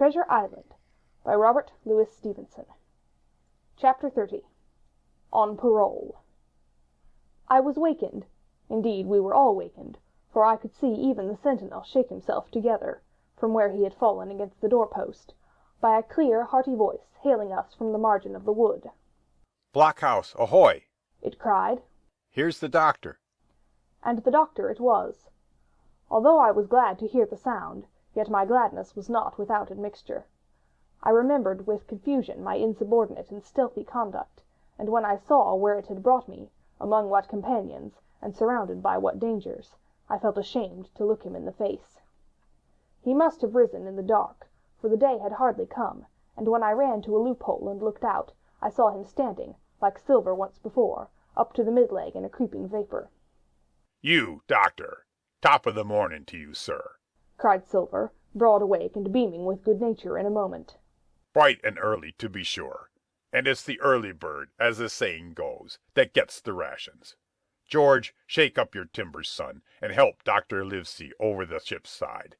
Treasure Island by Robert Louis Stevenson. Chapter 30. On Parole. I was wakened, indeed we were all wakened, for I could see even the sentinel shake himself together, from where he had fallen against the door-post, by a clear, hearty voice hailing us from the margin of the wood. "Blockhouse, ahoy!" it cried. "Here's the doctor." And the doctor it was. Although I was glad to hear the sound, yet my gladness was not without admixture. I remembered with confusion my insubordinate and stealthy conduct, and when I saw where it had brought me, among what companions, and surrounded by what dangers, I felt ashamed to look him in the face. He must have risen in the dark, for the day had hardly come, and when I ran to a loophole and looked out, I saw him standing, like silver once before, up to the mid-leg in a creeping vapor. "You, doctor! Top of the morning to you, sir!" cried Silver, broad awake and beaming with good nature in a moment. "Bright and early, to be sure. And it's the early bird, as the saying goes, that gets the rations. George, shake up your timbers, son, and help Dr. Livesey over the ship's side.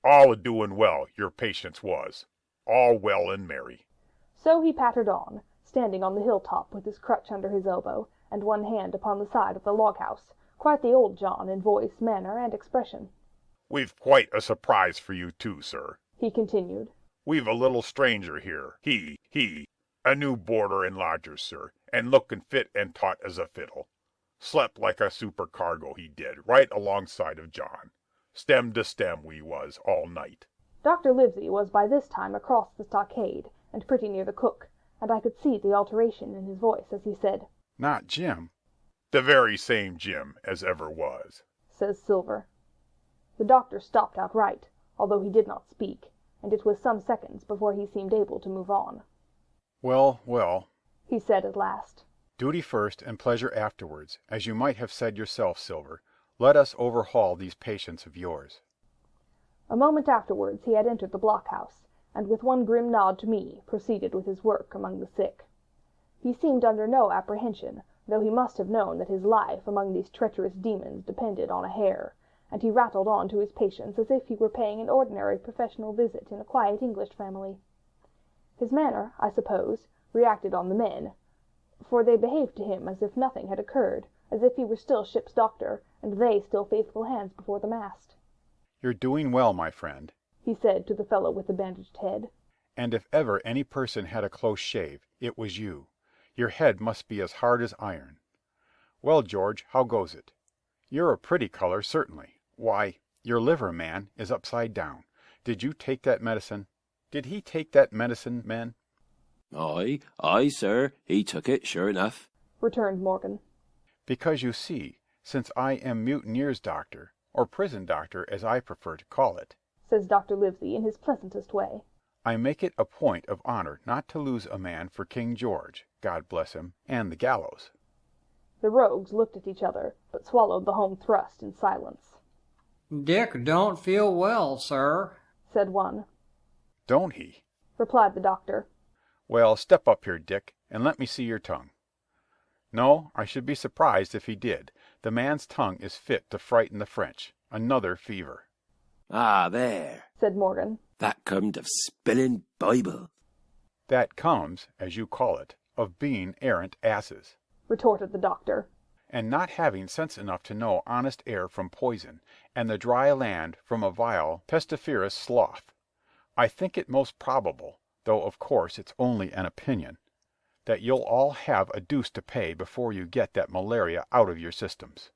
All a-doing well, your patience was. All well and merry." So he pattered on, standing on the hilltop with his crutch under his elbow, and one hand upon the side of the log-house, quite the old John in voice, manner, and expression. "We've quite a surprise for you, too, sir," he continued. "We've a little stranger here. A new boarder and lodger, sir, and looking fit and taut as a fiddle. Slept like a supercargo, he did, right alongside of John. Stem to stem we was, all night." Dr. Livesey was by this time across the stockade, and pretty near the cook, and I could see the alteration in his voice as he said, "Not Jim?" "The very same Jim as ever was," says Silver. The doctor stopped outright, although he did not speak, and it was some seconds before he seemed able to move on. "Well, well," he said at last. "Duty first and pleasure afterwards, as you might have said yourself, Silver. Let us overhaul these patients of yours." A moment afterwards he had entered the blockhouse, and with one grim nod to me, proceeded with his work among the sick. He seemed under no apprehension, though he must have known that his life among these treacherous demons depended on a hair, and he rattled on to his patients as if he were paying an ordinary professional visit in a quiet English family. His manner, I suppose, reacted on the men, for they behaved to him as if nothing had occurred, as if he were still ship's doctor, and they still faithful hands before the mast. "You're doing well, my friend," he said to the fellow with the bandaged head. "and if ever any person had a close shave, it was you. Your head must be as hard as iron. Well, George, how goes it? You're a pretty color, certainly. Why, your liver, man, is upside down. Did you take that medicine? Did he take that medicine, men?" Aye, sir, he took it, sure enough," returned Morgan. "Because you see, since I am mutineer's doctor, or prison doctor as I prefer to call it," says Dr. Livesey in his pleasantest way, "I make it a point of honor not to lose a man for King George, God bless him, and the gallows." The rogues looked at each other, but swallowed the home thrust in silence. "Dick don't feel well, sir," said one. "Don't he?" replied the doctor. "Well, step up here, Dick, and let me see your tongue." "No, I should be surprised if he did. The man's tongue is fit to frighten the French. Another fever." "Ah, there," said Morgan. "that comed of spilling Bible." "That comes, as you call it, of being arrant asses," retorted the doctor. "and not having sense enough to know honest air from poison, and the dry land from a vile pestiferous slough. I think it most probable, though of course it's only an opinion, that you'll all have a deuce to pay before you get that malaria out of your systems.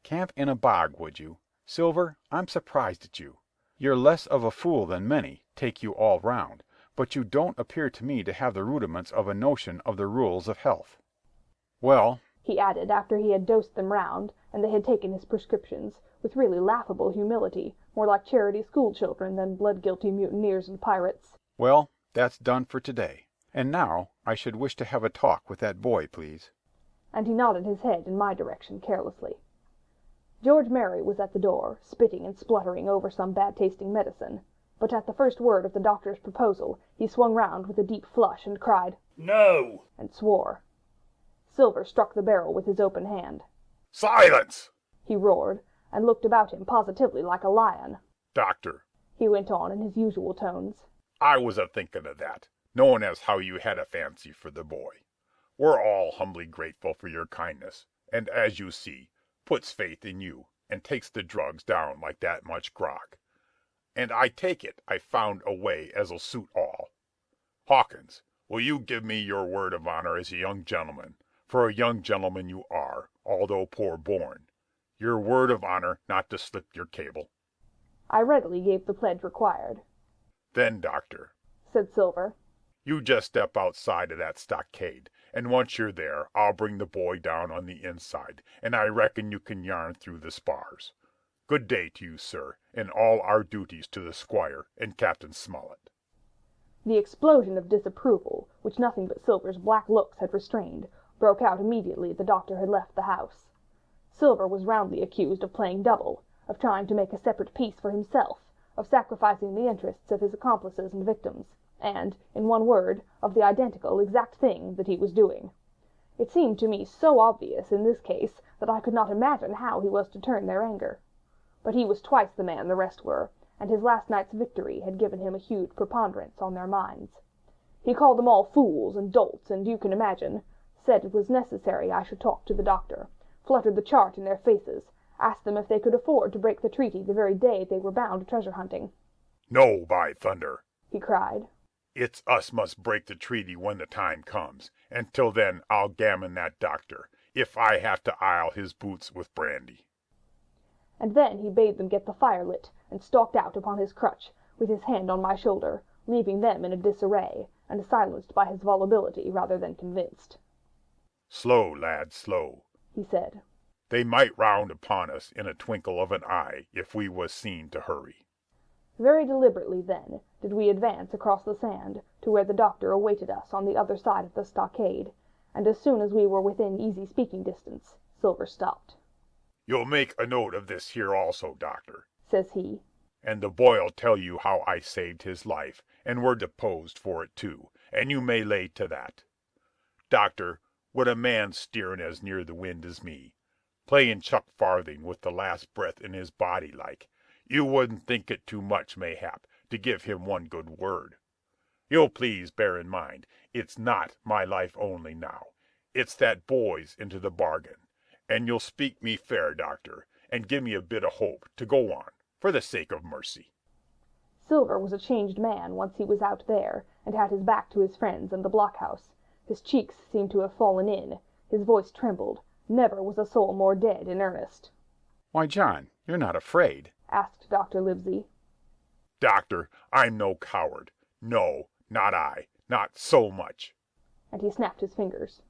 Camp in a bog, would you? Silver, I'm surprised at you. You're less of a fool than many, take you all round, but you don't appear to me to have the rudiments of a notion of the rules of health. Well," he added, after he had dosed them round, and they had taken his prescriptions, with really laughable humility, more like charity school-children than blood-guilty mutineers and pirates. "Well, that's done for today. And now I should wish to have a talk with that boy, please." And he nodded his head in my direction carelessly. George Merry was at the door, spitting and spluttering over some bad-tasting medicine, but at the first word of the doctor's proposal he swung round with a deep flush and cried, "No!" and swore. Silver struck the barrel with his open hand. "Silence!" he roared, and looked about him positively like a lion. "Doctor," he went on in his usual tones, I was a-thinking of that, knowing as how you had a fancy for the boy. We're all humbly grateful for your kindness, and as you see, puts faith in you, and takes the drugs down like that much grog. And I take it I found a way as'll suit all. Hawkins, will you give me your word of honor as a young gentleman, for a young gentleman you are, although poor born, your word of honor not to slip your cable?" I readily gave the pledge required. "Then, Doctor," said Silver, "you just step outside of that stockade, and once you're there, I'll bring the boy down on the inside, and I reckon you can yarn through the spars. Good day to you, sir, and all our duties to the squire and Captain Smollett." The explosion of disapproval, which nothing but Silver's black looks had restrained, broke out immediately the doctor had left the house. Silver was roundly accused of playing double, of trying to make a separate peace for himself, of sacrificing the interests of his accomplices and victims, and, in one word, of the identical exact thing that he was doing. It seemed to me so obvious in this case that I could not imagine how he was to turn their anger. But he was twice the man the rest were, and his last night's victory had given him a huge preponderance on their minds. He called them all fools and dolts, and you can imagine, said it was necessary I should talk to the doctor, fluttered the chart in their faces, asked them if they could afford to break the treaty the very day they were bound to treasure hunting. "No, by thunder!" he cried. "It's us must break the treaty when the time comes, and till then I'll gammon that doctor, if I have to ile his boots with brandy." And then he bade them get the fire lit, and stalked out upon his crutch, with his hand on my shoulder, leaving them in a disarray, and silenced by his volubility rather than convinced. "Slow, lad, slow," he said. "They might round upon us in a twinkle of an eye if we was seen to hurry." Very deliberately, then, did we advance across the sand to where the doctor awaited us on the other side of the stockade, and as soon as we were within easy speaking distance, Silver stopped. "You'll make a note of this here also, Doctor," says he, "and the boy'll tell you how I saved his life, and were deposed for it too, and you may lay to that. Doctor, would a man steering as near the wind as me, playing chuck farthing with the last breath in his body like, you wouldn't think it too much, mayhap, to give him one good word. You'll please bear in mind, it's not my life only now, it's that boy's into the bargain, and you'll speak me fair, Doctor, and give me a bit of hope to go on, for the sake of mercy." Silver was a changed man once he was out there, and had his back to his friends and the blockhouse. His cheeks seemed to have fallen in, his voice trembled. Never was a soul more dead in earnest. "Why, John, you're not afraid?" asked Dr. Livesey. "Doctor, I'm no coward. No, not I, not so much." And he snapped his fingers.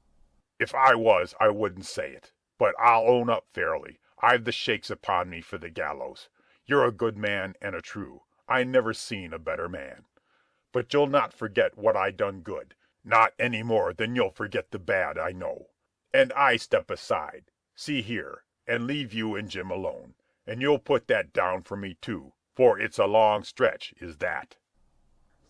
"If I was, I wouldn't say it. But I'll own up fairly. I've the shakes upon me for the gallows. You're a good man and a true. I never seen a better man. But you'll not forget what I done good, not any more than you'll forget the bad, I know. And I step aside, see here, and leave you and Jim alone, and you'll put that down for me too, for it's a long stretch, is that."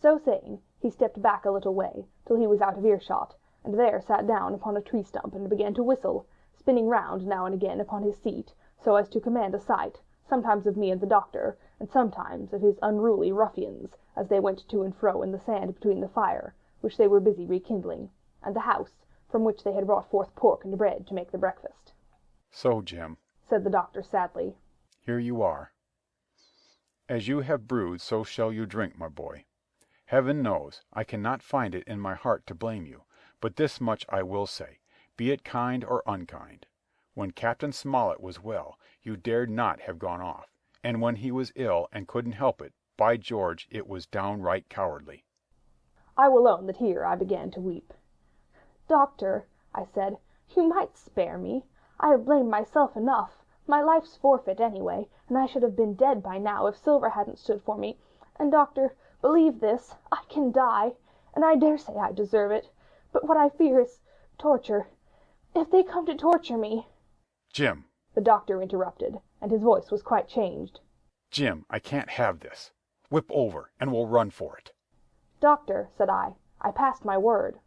So saying, he stepped back a little way, till he was out of earshot, and there sat down upon a tree stump and began to whistle, spinning round now and again upon his seat, so as to command a sight, sometimes of me and the doctor, and sometimes of his unruly ruffians, as they went to and fro in the sand between the fire, which they were busy rekindling, and the house, from which they had brought forth pork and bread to make the breakfast. "So, Jim," said the doctor sadly, "here you are. As you have brewed, so shall you drink, my boy. Heaven knows, I cannot find it in my heart to blame you, but this much I will say, be it kind or unkind. When Captain Smollett was well, you dared not have gone off, and when he was ill and couldn't help it, by George, it was downright cowardly." I will own that here I began to weep. "Doctor," I said, "you might spare me. I have blamed myself enough. My life's forfeit anyway, and I should have been dead by now if Silver hadn't stood for me. And, doctor, believe this, I can die, and I dare say I deserve it. But what I fear is torture. If they come to torture me—" "Jim," the doctor interrupted, and his voice was quite changed. "Jim, I can't have this. Whip over, and we'll run for it." "Doctor," said I passed my word."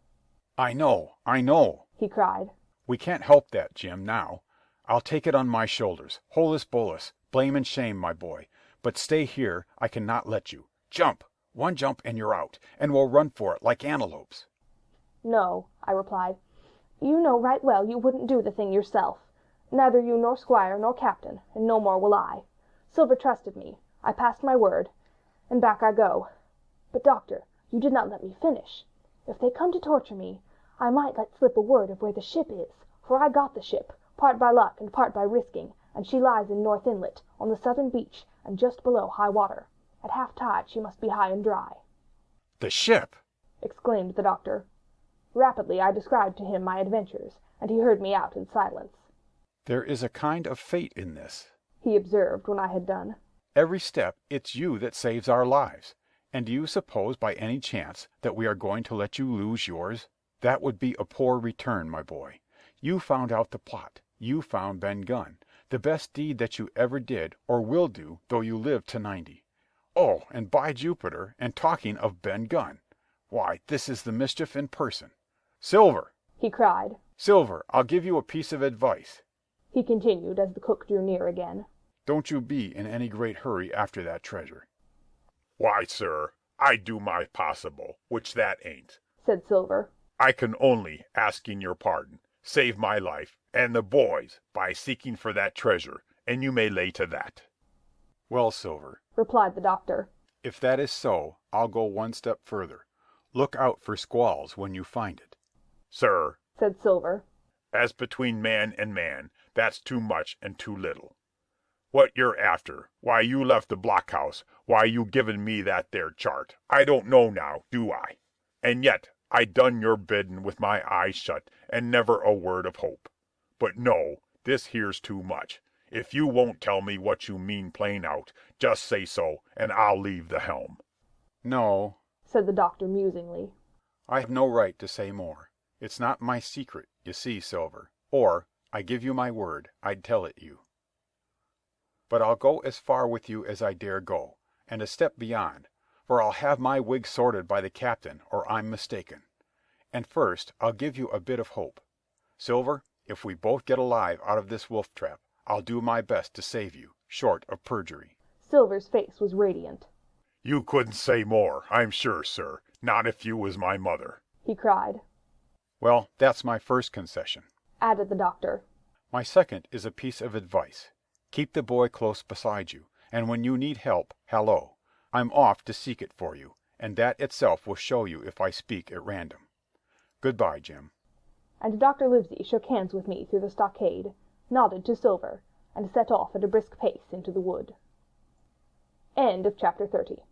I know," he cried. "We can't help that, Jim, now. I'll take it on my shoulders, holus bolus, blame and shame, my boy. But stay here, I cannot let you. Jump! One jump and you're out, and we'll run for it like antelopes." "No," I replied. "You know right well you wouldn't do the thing yourself. Neither you nor Squire nor Captain, and no more will I. Silver trusted me. I passed my word, and back I go. But, Doctor, you did not let me finish. If they come to torture me, I might let slip a word of where the ship is, for I got the ship, part by luck and part by risking, and she lies in North Inlet, on the southern beach, and just below high water. At half tide she must be high and dry." "The ship!" exclaimed the doctor. Rapidly I described to him my adventures, and he heard me out in silence. "There is a kind of fate in this," he observed when I had done. "Every step it's you that saves our lives. And do you suppose by any chance that we are going to let you lose yours? That would be a poor return, my boy. You found out the plot. You found Ben Gunn, the best deed that you ever did or will do though you live to 90. Oh, and by Jupiter, and talking of Ben Gunn, why, this is the mischief in person. Silver!" he cried. "Silver, I'll give you a piece of advice," he continued as the cook drew near again. "Don't you be in any great hurry after that treasure." "Why, sir, I do my possible, which that ain't," said Silver. "I can only, asking your pardon, save my life and the boys by seeking for that treasure, and you may lay to that." "Well, Silver," replied the doctor, "if that is so, I'll go one step further. Look out for squalls when you find it." "Sir," said Silver, "as between man and man, that's too much and too little. What you're after, why you left the blockhouse, why you given me that there chart, I don't know now, do I? And yet I done your biddin' with my eyes shut, and never a word of hope. But no, this here's too much. If you won't tell me what you mean plain out, just say so, and I'll leave the helm." "No," said the doctor musingly. "I have no right to say more. It's not my secret, you see, Silver, or, I give you my word, I'd tell it you. But I'll go as far with you as I dare go, and a step beyond, for I'll have my wig sorted by the captain, or I'm mistaken. And first I'll give you a bit of hope. Silver, if we both get alive out of this wolf trap, I'll do my best to save you, short of perjury." Silver's face was radiant. "You couldn't say more, I'm sure, sir, not if you was my mother," he cried. "Well, that's my first concession," added the doctor. "My second is a piece of advice. Keep the boy close beside you, and when you need help, hallo. I'm off to seek it for you, and that itself will show you if I speak at random. Good-bye, Jim." And Dr. Livesey shook hands with me through the stockade, nodded to Silver, and set off at a brisk pace into the wood. End of chapter 30.